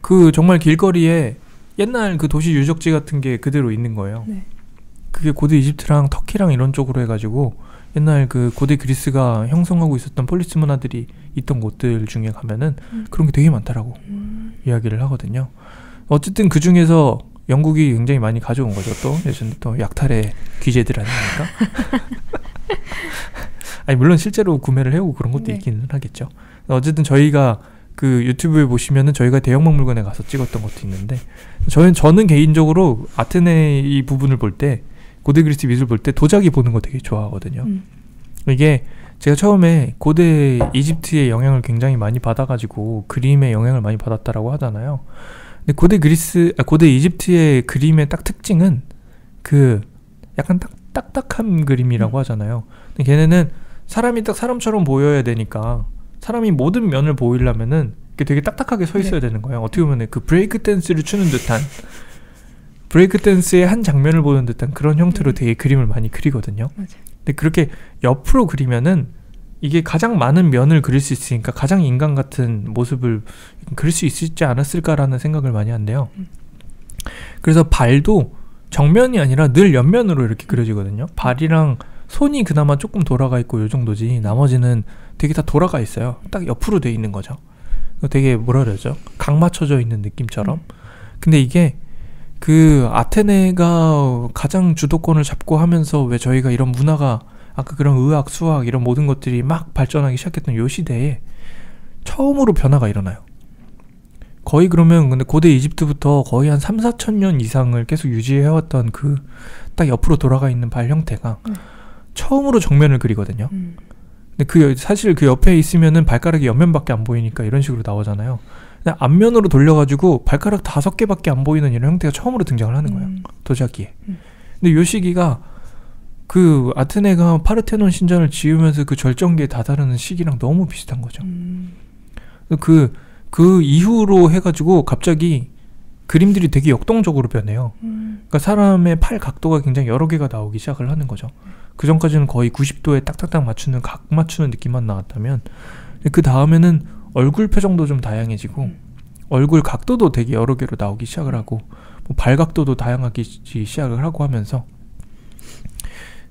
그 정말 길거리에 옛날 그 도시 유적지 같은 게 그대로 있는 거예요. 그게 고대 이집트랑 터키랑 이런 쪽으로 해가지고 옛날 그 고대 그리스가 형성하고 있었던 폴리스 문화들이 있던 곳들 중에 가면은 그런 게 되게 많다라고 이야기를 하거든요. 어쨌든 그 중에서 영국이 굉장히 많이 가져온 거죠. 또 예전에 또 약탈의 귀재들 아닙니까? 아니 물론 실제로 구매를 해오고 그런 것도 있기는 하겠죠. 어쨌든 저희가 그 유튜브에 보시면은 저희가 대형박물관에 가서 찍었던 것도 있는데, 저는 개인적으로 아테네 이 부분을 볼 때, 고대 그리스 미술 볼 때 도자기 보는 거 되게 좋아하거든요. 이게 제가 처음에 고대 이집트의 영향을 굉장히 많이 받아가지고 그림의 영향을 많이 받았다라고 하잖아요. 근데 고대 이집트의 그림의 딱 특징은 그 약간 딱딱한 그림이라고 하잖아요. 근데 걔네는 사람이 딱 사람처럼 보여야 되니까 사람이 모든 면을 보이려면은 되게 딱딱하게 서 있어야 되는 거예요. 어떻게 보면 그 브레이크 댄스를 추는 듯한, 브레이크 댄스의 한 장면을 보는 듯한 그런 형태로 되게 그림을 많이 그리거든요. 근데 그렇게 옆으로 그리면은 이게 가장 많은 면을 그릴 수 있으니까 가장 인간 같은 모습을 그릴 수 있지 않았을까라는 생각을 많이 한대요. 그래서 발도 정면이 아니라 늘 옆면으로 이렇게 그려지거든요. 발이랑 손이 그나마 조금 돌아가 있고 요 정도지 나머지는 되게 다 돌아가 있어요. 딱 옆으로 돼 있는 거죠. 되게 뭐라 그러죠? 각 맞춰져 있는 느낌처럼. 근데 이게 그 아테네가 가장 주도권을 잡고 하면서 왜 저희가 이런 문화가 아까 그런 의학, 수학 이런 모든 것들이 막 발전하기 시작했던 요 시대에 처음으로 변화가 일어나요. 거의 그러면 근데 고대 이집트부터 거의 한 3, 4천 년 이상을 계속 유지해왔던 그 딱 옆으로 돌아가 있는 발 형태가 처음으로 정면을 그리거든요. 근데 사실 그 옆에 있으면은 발가락이 옆면밖에 안 보이니까 이런 식으로 나오잖아요. 근데 앞면으로 돌려가지고 발가락 5개밖에 안 보이는 이런 형태가 처음으로 등장을 하는 거예요. 도자기에. 근데 요 시기가 그 아테네가 파르테논 신전을 지으면서 그 절정기에 다다르는 시기랑 너무 비슷한 거죠. 그 이후로 해가지고 갑자기 그림들이 되게 역동적으로 변해요. 그러니까 사람의 팔 각도가 굉장히 여러 개가 나오기 시작을 하는 거죠. 그 전까지는 거의 90도에 딱딱딱 맞추는 각 맞추는 느낌만 나왔다면 그 다음에는 얼굴 표정도 좀 다양해지고 얼굴 각도도 되게 여러 개로 나오기 시작을 하고 뭐 발 각도도 다양하게 시작을 하고 하면서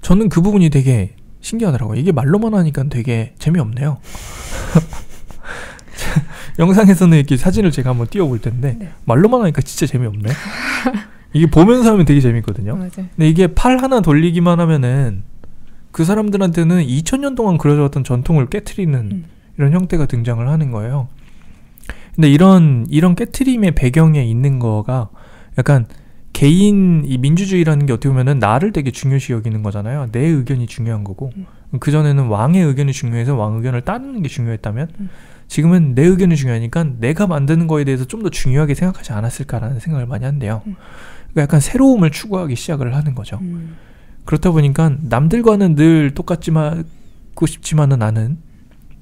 저는 그 부분이 되게 신기하더라고요. 이게 말로만 하니까 되게 재미없네요. 영상에서는 이렇게 사진을 제가 한번 띄워볼 텐데 네. 말로만 하니까 진짜 재미없네. 이게 보면서 하면 되게 재밌거든요. 맞아요. 근데 이게 팔 하나 돌리기만 하면은 그 사람들한테는 2000년 동안 그려져왔던 전통을 깨트리는 이런 형태가 등장을 하는 거예요. 근데 이런 깨트림의 배경에 있는 거가 약간 개인 이 민주주의라는 게 어떻게 보면은 나를 되게 중요시 여기는 거잖아요. 내 의견이 중요한 거고 그전에는 왕의 의견이 중요해서 왕 의견을 따르는 게 중요했다면 지금은 내 의견이 중요하니까 내가 만드는 거에 대해서 좀 더 중요하게 생각하지 않았을까라는 생각을 많이 한대요. 그러니까 약간 새로움을 추구하기 시작을 하는 거죠. 그렇다 보니까 남들과는 늘 똑같고 싶지만은 않은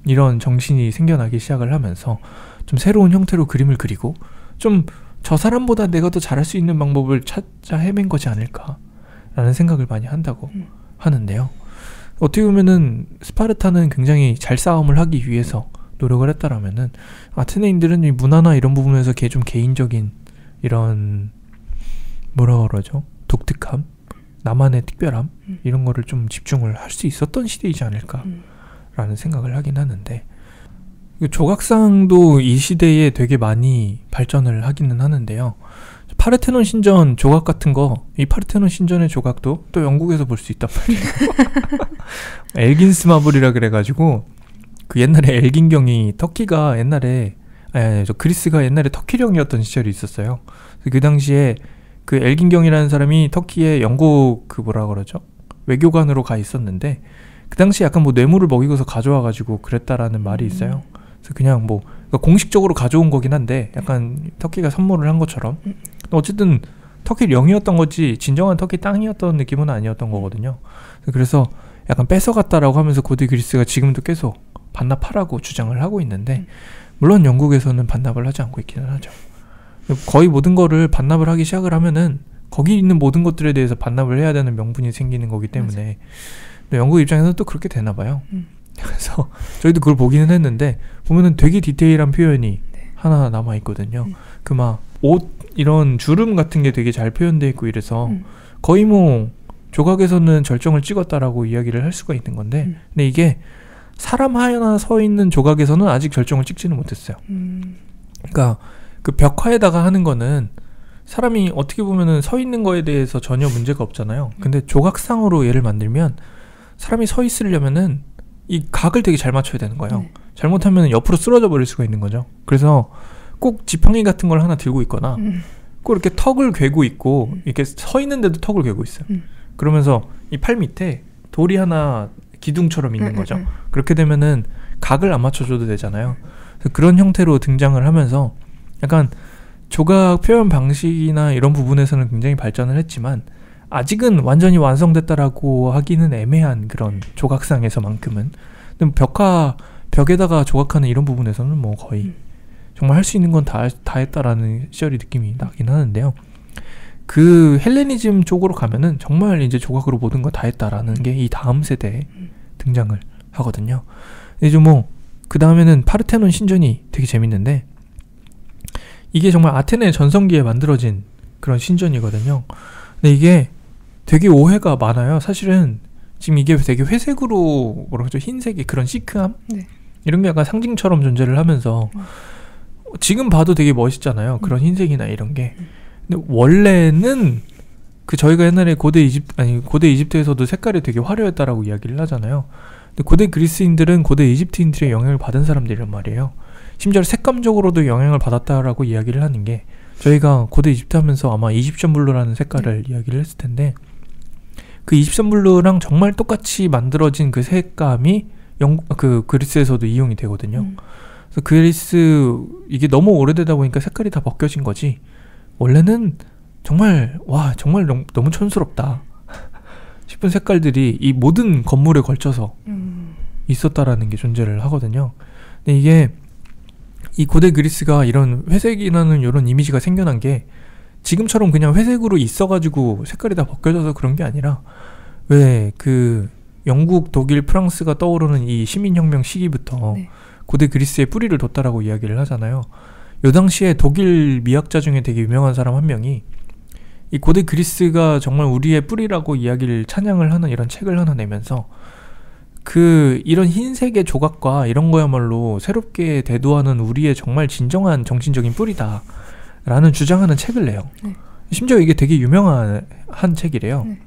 이런 정신이 생겨나기 시작을 하면서 좀 새로운 형태로 그림을 그리고 좀 저 사람보다 내가 더 잘할 수 있는 방법을 찾아 헤맨 거지 않을까라는 생각을 많이 한다고 하는데요. 어떻게 보면은 스파르타는 굉장히 잘 싸움을 하기 위해서 노력을 했다라면은 아테네인들은 이 문화나 이런 부분에서 좀 개인적인 이런 뭐라 그러죠? 독특함, 나만의 특별함 이런 거를 좀 집중을 할 수 있었던 시대이지 않을까라는 생각을 하긴 하는데 조각상도 이 시대에 되게 많이 발전을 하기는 하는데요. 파르테논 신전 조각 같은 거, 이 파르테논 신전의 조각도 또 영국에서 볼 수 있단 말이에요. 엘긴스 마블이라 그래가지고 그 옛날에 엘긴경이 터키가 옛날에 그리스가 옛날에 터키령이었던 시절이 있었어요. 그 당시에 그 엘긴경이라는 사람이 터키에 영국 그 뭐라 그러죠? 외교관으로 가 있었는데 그 당시 약간 뭐 뇌물을 먹이고서 가져와가지고 그랬다라는 말이 있어요. 그래서 그냥 뭐 그러니까 공식적으로 가져온 거긴 한데 약간 터키가 선물을 한 것처럼 어쨌든 터키 령이었던 거지 진정한 터키 땅이었던 느낌은 아니었던 거거든요. 그래서 약간 뺏어갔다라고 하면서 고대 그리스가 지금도 계속 반납하라고 주장을 하고 있는데 물론 영국에서는 반납을 하지 않고 있기는 하죠. 거의 모든 거를 반납을 하기 시작을 하면은 거기 있는 모든 것들에 대해서 반납을 해야 되는 명분이 생기는 거기 때문에 영국 입장에서는 또 그렇게 되나 봐요. 그래서 저희도 그걸 보기는 했는데 보면은 되게 디테일한 표현이 하나 남아 있거든요. 그 막 옷 이런 주름 같은 게 되게 잘 표현되어 있고 이래서 거의 뭐 조각에서는 절정을 찍었다라고 이야기를 할 수가 있는 건데 근데 이게 사람 하나 서 있는 조각에서는 아직 절정을 찍지는 못했어요. 그러니까 그 벽화에다가 하는 거는 사람이 어떻게 보면은 서 있는 거에 대해서 전혀 문제가 없잖아요. 근데 조각상으로 얘를 만들면 사람이 서 있으려면은 이 각을 되게 잘 맞춰야 되는 거예요. 잘못하면 옆으로 쓰러져 버릴 수가 있는 거죠. 그래서 꼭 지팡이 같은 걸 하나 들고 있거나 꼭 이렇게 턱을 괴고 있고 이렇게 서 있는데도 턱을 괴고 있어요. 그러면서 이 팔 밑에 돌이 하나 기둥처럼 있는 거죠. 그렇게 되면은 각을 안 맞춰줘도 되잖아요. 그래서 그런 형태로 등장을 하면서 약간 조각 표현 방식이나 이런 부분에서는 굉장히 발전을 했지만 아직은 완전히 완성됐다라고 하기는 애매한 그런 조각상에서만큼은. 근데 벽에다가 조각하는 이런 부분에서는 뭐 거의 정말 할 수 있는 건 다 했다라는 시절이 느낌이 나긴 하는데요. 그 헬레니즘 쪽으로 가면은 정말 이제 조각으로 모든 거 다 했다라는 게 이 다음 세대에 등장을 하거든요. 이제 뭐 그 다음에는 파르테논 신전이 되게 재밌는데 이게 정말 아테네 전성기에 만들어진 그런 신전이거든요. 근데 이게 되게 오해가 많아요. 사실은 지금 이게 되게 회색으로 뭐라 그러죠? 흰색의 그런 시크함? 네. 이런 게 약간 상징처럼 존재를 하면서 지금 봐도 되게 멋있잖아요. 그런 흰색이나 이런 게. 근데 원래는 그 저희가 옛날에 고대 이집트에서도 색깔이 되게 화려했다라고 이야기를 하잖아요. 근데 고대 그리스인들은 고대 이집트인들의 영향을 받은 사람들이란 말이에요. 심지어 색감적으로도 영향을 받았다라고 이야기를 하는 게 저희가 고대 이집트 하면서 아마 이집션 블루라는 색깔을 이야기를 했을 텐데 그 이집션 블루랑 정말 똑같이 만들어진 그 색감이 그리스에서도 이용이 되거든요. 그래서 그리스 이게 너무 오래되다 보니까 색깔이 다 벗겨진 거지. 원래는 정말 정말 너무 촌스럽다 싶은 색깔들이 이 모든 건물에 걸쳐서 있었다라는 게 존재를 하거든요. 근데 이게 이 고대 그리스가 이런 회색이라는 이런 이미지가 생겨난 게 지금처럼 그냥 회색으로 있어가지고 색깔이 다 벗겨져서 그런 게 아니라 왜 그 영국, 독일, 프랑스가 떠오르는 이 시민혁명 시기부터 네. 고대 그리스에 뿌리를 뒀다라고 이야기를 하잖아요. 요 당시에 독일 미학자 중에 되게 유명한 사람 한 명이 이 고대 그리스가 정말 우리의 뿌리라고 이야기를 찬양을 하는 이런 책을 하나 내면서 이런 흰색의 조각과 이런 거야말로 새롭게 대두하는 우리의 정말 진정한 정신적인 뿌리다 라는 주장하는 책을 내요. 네. 심지어 이게 되게 유명한 책이래요. 네.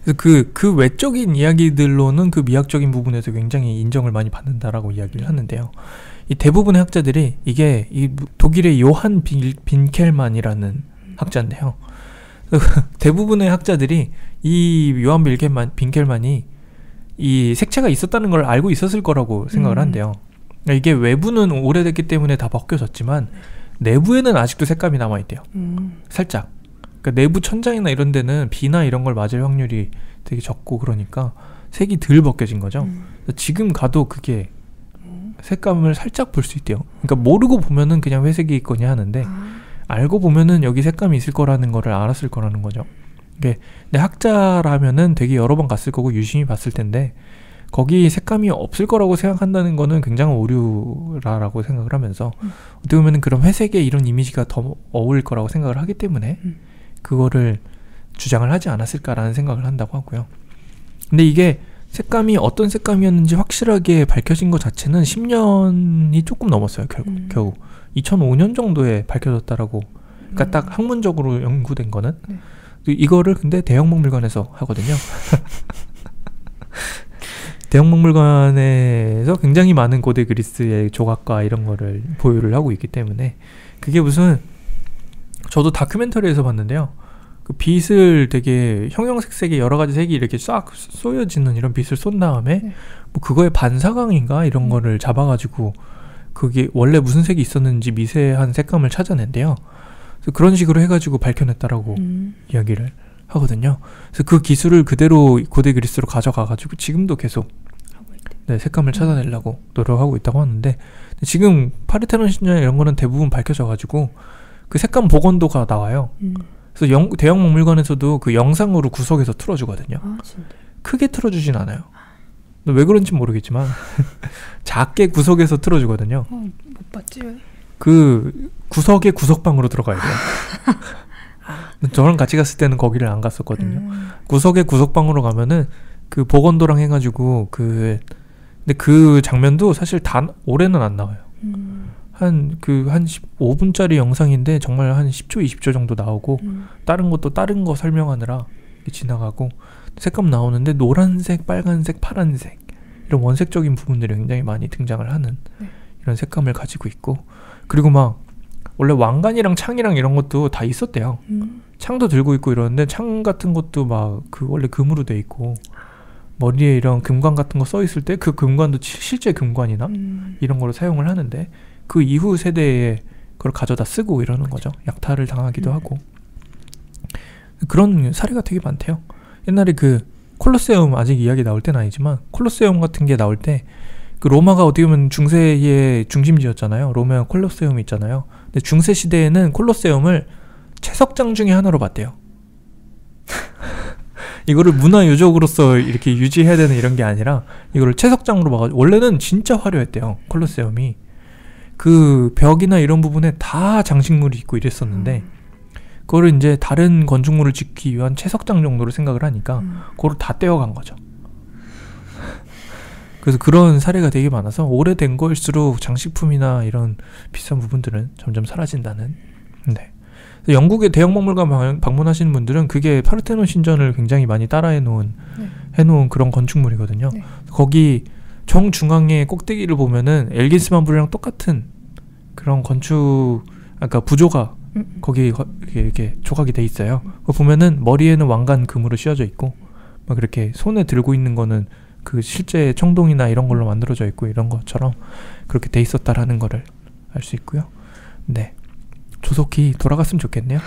그래서 그 외적인 이야기들로는 그 미학적인 부분에서 굉장히 인정을 많이 받는다라고 이야기를 하는데요. 이 대부분의 학자들이 이게 이 독일의 요한 빈켈만이라는 학자인데요. 대부분의 학자들이 이 요한 빈켈만이 이 색채가 있었다는 걸 알고 있었을 거라고 생각을 한대요. 그러니까 이게 외부는 오래됐기 때문에 다 벗겨졌지만 내부에는 아직도 색감이 남아있대요. 살짝. 그러니까 내부 천장이나 이런 데는 비나 이런 걸 맞을 확률이 되게 적고 그러니까 색이 덜 벗겨진 거죠. 지금 가도 그게 색감을 살짝 볼 수 있대요. 그러니까 모르고 보면은 그냥 회색이 있거냐 하는데 알고 보면은 여기 색감이 있을 거라는 거를 알았을 거라는 거죠. 근데 학자라면은 되게 여러 번 갔을 거고 유심히 봤을 텐데 거기 색감이 없을 거라고 생각한다는 거는 굉장한 오류라고 생각을 하면서 어떻게 보면은 그런 회색의 이런 이미지가 더 어울릴 거라고 생각을 하기 때문에 그거를 주장을 하지 않았을까라는 생각을 한다고 하고요. 근데 이게 색감이 어떤 색감이었는지 확실하게 밝혀진 것 자체는 10년이 조금 넘었어요. 겨우 2005년 정도에 밝혀졌다라고. 그러니까 딱 학문적으로 연구된 거는 이거를 근데 대형박물관에서 하거든요. 대형박물관에서 굉장히 많은 고대 그리스의 조각과 이런 거를 보유를 하고 있기 때문에 그게 무슨 저도 다큐멘터리에서 봤는데요. 그 빛을 되게 형형색색의 여러 가지 색이 이렇게 싹 쏘여지는 이런 빛을 쏜 다음에 뭐 그거의 반사광인가 이런 거를 잡아가지고 그게 원래 무슨 색이 있었는지 미세한 색감을 찾아낸대요. 그래서 그런 식으로 해가지고 밝혀냈다라고 이야기를 하거든요. 그래서 그 기술을 그대로 고대 그리스로 가져가가지고 지금도 계속 색감을 찾아내려고 노력하고 있다고 하는데 지금 파르테논 신전 이런 거는 대부분 밝혀져가지고 그 색감 복원도가 나와요. 그래서 대형 박물관에서도 그 영상으로 구석에서 틀어주거든요. 크게 틀어주진 않아요. 왜 그런지 모르겠지만 작게 구석에서 틀어주거든요. 못 봤지 왜? 그 구석의 구석방으로 들어가야 돼요. 저랑 같이 갔을 때는 거기를 안 갔었거든요. 구석의 구석방으로 가면은 그 복원도랑 해가지고 근데 그 장면도 사실 오래는 안 나와요. 한 15분짜리 영상인데 정말 한 10초, 20초 정도 나오고 다른 것도 다른 거 설명하느라 지나가고 색감 나오는데 노란색, 빨간색, 파란색 이런 원색적인 부분들이 굉장히 많이 등장을 하는 이런 색감을 가지고 있고 그리고 막 원래 왕관이랑 창이랑 이런 것도 다 있었대요. 창도 들고 있고 이러는데 창 같은 것도 막 원래 금으로 돼 있고 머리에 이런 금관 같은 거 써 있을 때 그 금관도 실제 금관이나 이런 거로 사용을 하는데 그 이후 세대에 그걸 가져다 쓰고 이러는 거죠. 약탈을 당하기도 하고 그런 사례가 되게 많대요. 옛날에 그 콜로세움 아직 이야기 나올 때는 아니지만 콜로세움 같은 게 나올 때 그 로마가 어떻게 보면 중세의 중심지였잖아요. 로마 콜로세움이 있잖아요. 근데 중세 시대에는 콜로세움을 채석장 중에 하나로 봤대요. 이거를 문화 요적으로서 이렇게 유지해야 되는 이런 게 아니라 이거를 채석장으로 봐가지고 원래는 진짜 화려했대요. 콜로세움이 그 벽이나 이런 부분에 다 장식물이 있고 이랬었는데 그거를 이제 다른 건축물을 짓기 위한 채석장 정도로 생각을 하니까 그걸 다 떼어간 거죠. 그래서 그런 사례가 되게 많아서 오래된 거일수록 장식품이나 이런 비싼 부분들은 점점 사라진다는. 네. 영국의 대형박물관 방문하시는 분들은 그게 파르테논 신전을 굉장히 많이 따라 해놓은 그런 건축물이거든요. 네. 거기 정중앙의 꼭대기를 보면은 엘긴스만 불이랑 똑같은 그런 건축, 아까 구조가 거기 이렇게 조각이 돼 있어요. 그거 보면은 머리에는 왕관 금으로 씌워져 있고 막 그렇게 손에 들고 있는 거는 그 실제 청동이나 이런 걸로 만들어져 있고 이런 것처럼 그렇게 돼 있었다라는 거를 알 수 있고요. 네. 조속히 돌아갔으면 좋겠네요.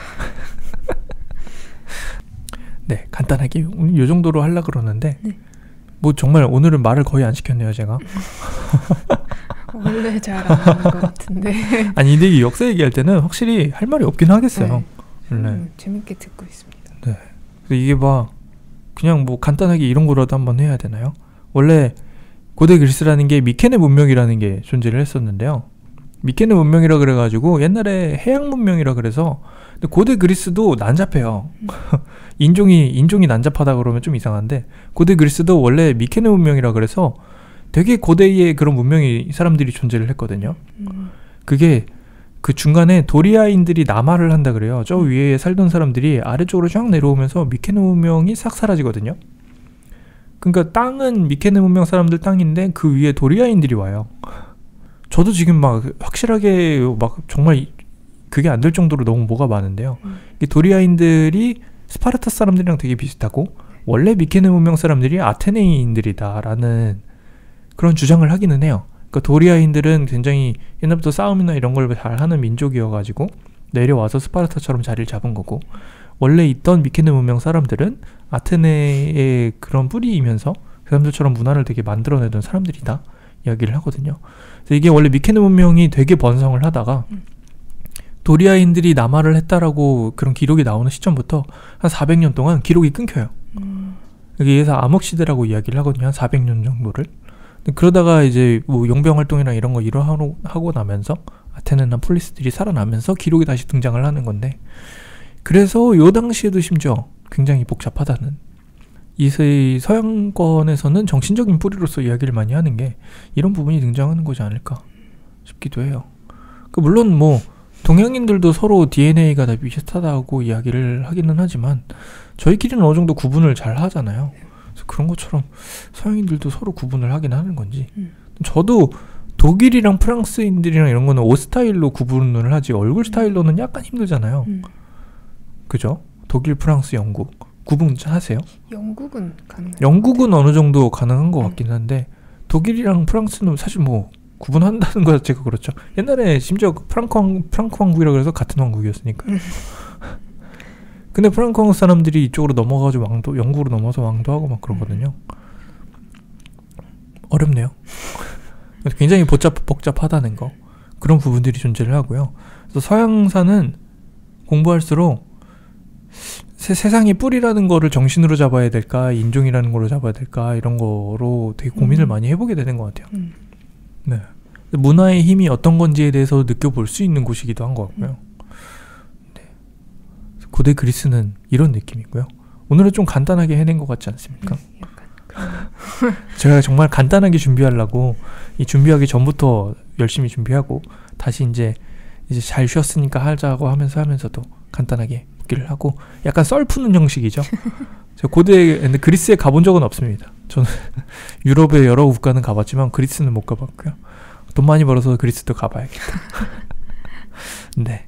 네, 간단하게 이 정도로 하려고 그러는데 네. 뭐 정말 오늘은 말을 거의 안 시켰네요, 제가. 원래 잘 안 하는 것 같은데. 아니, 근데 이 역사 얘기할 때는 확실히 할 말이 없긴 하겠어요. 네. 재밌게 듣고 있습니다. 네. 그래서 이게 막 그냥 뭐 간단하게 이런 거라도 한번 해야 되나요? 원래 고대 그리스라는 게 미케네 문명이라는 게 존재를 했었는데요. 미케네 문명이라 그래가지고 옛날에 해양 문명이라 그래서 근데 고대 그리스도 난잡해요. 인종이 난잡하다 그러면 좀 이상한데 고대 그리스도 원래 미케네 문명이라 그래서 되게 고대의 그런 문명이 사람들이 존재를 했거든요. 그게 그 중간에 도리아인들이 남하를 한다 그래요. 저 위에 살던 사람들이 아래쪽으로 쫙 내려오면서 미케네 문명이 싹 사라지거든요. 그러니까 땅은 미케네 문명 사람들 땅인데 그 위에 도리아인들이 와요. 저도 지금 막 확실하게 막 정말 그게 안 될 정도로 너무 뭐가 많은데요. 이 도리아인들이 스파르타 사람들이랑 되게 비슷하고 원래 미케네 문명 사람들이 아테네인들이다라는 그런 주장을 하기는 해요. 그러니까 도리아인들은 굉장히 옛날부터 싸움이나 이런 걸 잘하는 민족이어가지고 내려와서 스파르타처럼 자리를 잡은 거고 원래 있던 미케네 문명 사람들은 아테네의 그런 뿌리이면서 그 사람들처럼 문화를 되게 만들어내던 사람들이다 이야기를 하거든요. 그래서 이게 원래 미케네 문명이 되게 번성을 하다가 도리아인들이 남하를 했다라고 그런 기록이 나오는 시점부터 한 400년 동안 기록이 끊겨요. 여기에서 암흑시대라고 이야기를 하거든요. 한 400년 정도를. 그러다가 이제 뭐 용병 활동이나 이런 거 하고 나면서 아테네나 폴리스들이 살아나면서 기록이 다시 등장을 하는 건데 그래서 요 당시에도 심지어 굉장히 복잡하다는 이 서양권에서는 정신적인 뿌리로서 이야기를 많이 하는 게 이런 부분이 등장하는 거지 않을까 싶기도 해요. 물론 뭐 동양인들도 서로 DNA가 다 비슷하다고 이야기를 하기는 하지만 저희끼리는 어느 정도 구분을 잘 하잖아요. 그래서 그런 것처럼 서양인들도 서로 구분을 하긴 하는 건지 저도 독일이랑 프랑스인들이랑 이런 거는 옷 스타일로 구분을 하지 얼굴 스타일로는 약간 힘들잖아요. 그죠? 독일, 프랑스, 영국 구분 하세요? 영국은 가능해요. 영국은 어느 정도 가능한 것 같긴 한데 독일이랑 프랑스는 사실 뭐 구분한다는 것 자체가 그렇죠. 옛날에 심지어 프랑크 왕국이라고 해서 같은 왕국이었으니까. 근데 프랑크 왕국 사람들이 이쪽으로 넘어가지고 영국으로 넘어서 왕도하고 막 그러거든요. 어렵네요. 굉장히 복잡하다는 거. 그런 부분들이 존재를 하고요. 그래서 서양사는 공부할수록 세상의 뿌리라는 거를 정신으로 잡아야 될까 인종이라는 걸로 잡아야 될까 이런 거로 되게 고민을 많이 해보게 되는 것 같아요. 네. 문화의 힘이 어떤 건지에 대해서 느껴볼 수 있는 곳이기도 한 것 같고요. 네. 고대 그리스는 이런 느낌이고요. 오늘은 좀 간단하게 해낸 것 같지 않습니까? 제가 정말 간단하게 준비하려고 이 준비하기 전부터 열심히 준비하고 다시 이제 잘 쉬었으니까 하자고 하면서도 간단하게 묻기를 하고 약간 썰 푸는 형식이죠. 제가 근데 그리스에 가본 적은 없습니다. 저는 유럽의 여러 국가는 가봤지만 그리스는 못 가봤고요. 돈 많이 벌어서 그리스도 가봐야겠다. 네.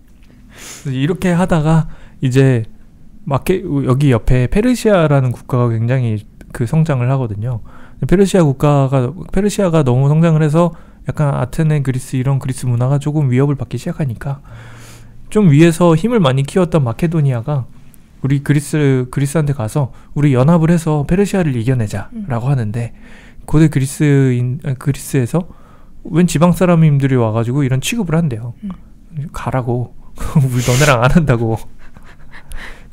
이렇게 하다가 이제 여기 옆에 페르시아라는 국가가 굉장히 그 성장을 하거든요. 페르시아가 너무 성장을 해서 약간 아테네, 그리스 이런 그리스 문화가 조금 위협을 받기 시작하니까 좀 위에서 힘을 많이 키웠던 마케도니아가 우리 그리스한테 가서 우리 연합을 해서 페르시아를 이겨내자라고 하는데 고대 그리스에서 웬 지방 사람들이 와가지고 이런 취급을 한대요. 가라고. 우리 너네랑 안 한다고.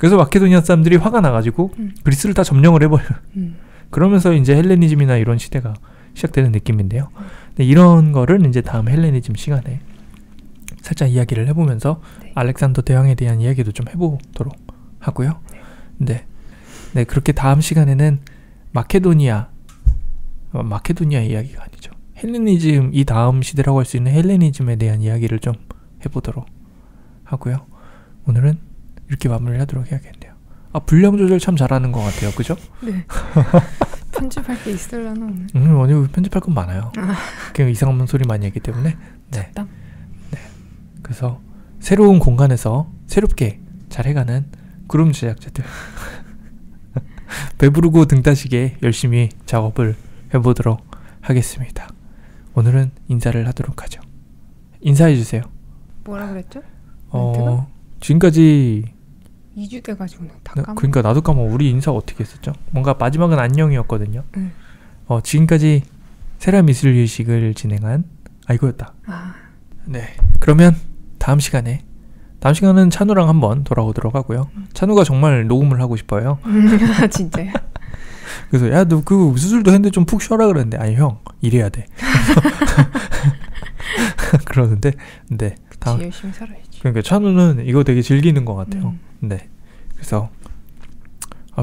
그래서 마케도니아 사람들이 화가 나가지고 그리스를 다 점령을 해버려요. 그러면서 이제 헬레니즘이나 이런 시대가 시작되는 느낌인데요. 근데 이런 거를 이제 다음 헬레니즘 시간에 살짝 이야기를 해보면서 네. 알렉산더 대왕에 대한 이야기도 좀 해보도록 하고요. 네, 그렇게 다음 시간에는 마케도니아 이야기가 아니죠. 헬레니즘, 이 다음 시대라고 할 수 있는 헬레니즘에 대한 이야기를 좀 해보도록 하고요. 오늘은 이렇게 마무리를 하도록 해야겠네요. 분량 조절 참 잘하는 것 같아요. 그죠? 네. 편집할 게 있으려나 오늘? 오늘 편집할 건 많아요. 그냥 이상한 소리 많이 했기 때문에. 네. 잡담. 그래서 새로운 공간에서 새롭게 잘 해가는 그룹 제작자들 배부르고 등 따시게 열심히 작업을 해보도록 하겠습니다. 오늘은 인사를 하도록 하죠. 인사해주세요. 뭐라 그랬죠? 멘트가? 지금까지 2주 돼가지고 다 까먹어. 그러니까 나도 까먹어. 우리 인사 어떻게 했었죠? 뭔가 마지막은 안녕이었거든요. 지금까지 세라미술유식을 진행한 이거였다. 네, 그러면 다음 시간은 찬우랑 한번 돌아오도록 하고요. 찬우가 정말 녹음을 하고 싶어요. 진짜요? 그래서 야, 너 그 수술도 했는데 좀 푹 쉬어라 그랬는데, 아니 형 이래야 돼. 그러는데, 네, 다음 열심히 살아야지. 그러니까 찬우는 이거 되게 즐기는 것 같아요. 네, 그래서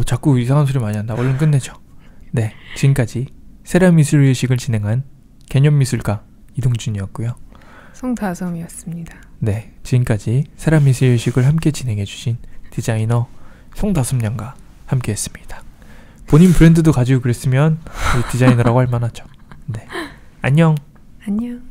자꾸 이상한 소리 많이 한다. 얼른 끝내죠. 네, 지금까지 세라미술유식을 진행한 개념미술가 이동준이었고요. 송다솜이었습니다. 네, 지금까지 세라미술유식을 함께 진행해주신 디자이너 송다솜양과 함께했습니다. 본인 브랜드도 가지고 그랬으면 디자이너라고 할 만하죠. 네, 안녕. 안녕.